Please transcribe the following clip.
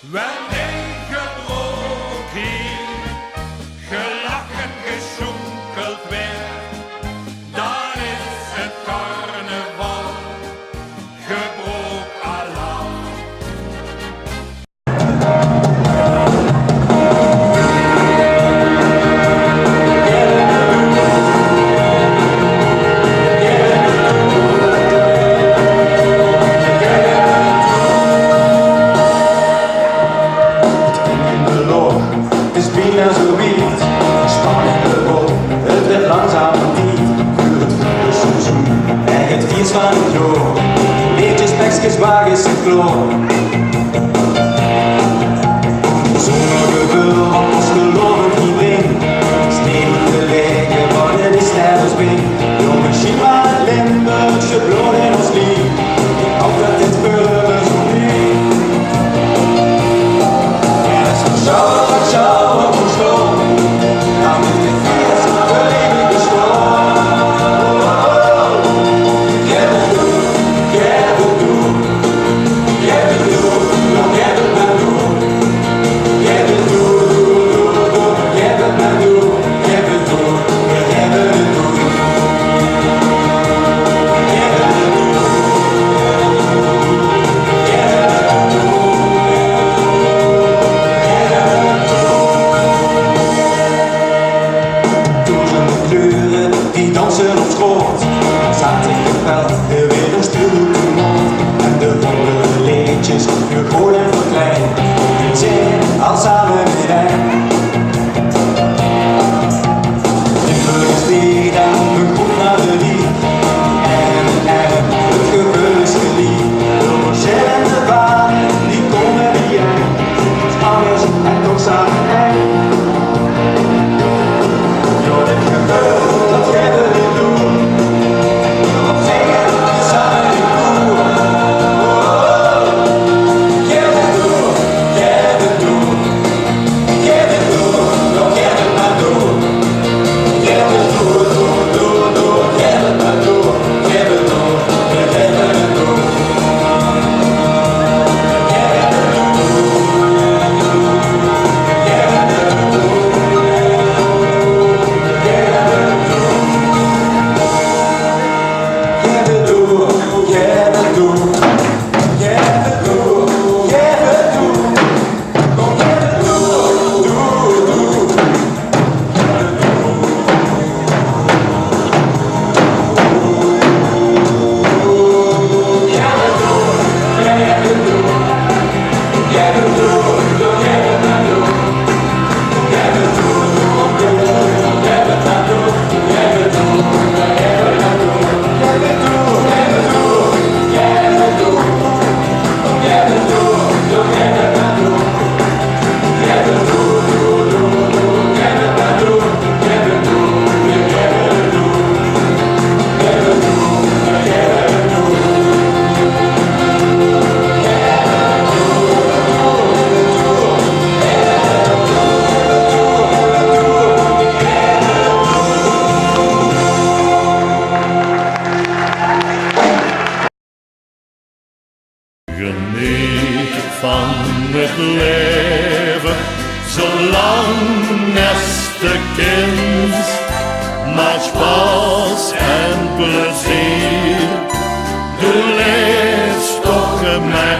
Wanneer gebroken hier, gelachen, gesjonkeld werd, dan is het carnaval gebroken alarm. Is bijna zoiets, spanning erop, het werd langzaam niet. Duurt het voetbalseizoen en het vies van het jaar. Leertjes, pekjes, waar is het kloor? Zonder gebeul, ons geloof het niet brengt. Sneeuw te liggen, wat het is sterren springt. Jongen, schiet maar het Limburgse bloed in ons lief. Ik hoop dat dit burger zo niet. En het is van zo. Die dansen op schoot, zaten gepeld, weer een stuur op de mond. En de honderden leedjes, nu groot en verklein, die zingen al samen met hen. Limburg is weer aan, we goed naar de lied. En het gevoel is geliefd. De Rochelle en de Baden, die komen hier. Het is anders en toch samen heen. Door dit gevoel. Geniet van het leven, zolang neste kind. Maak spaas en plezier, doe leefst toch maar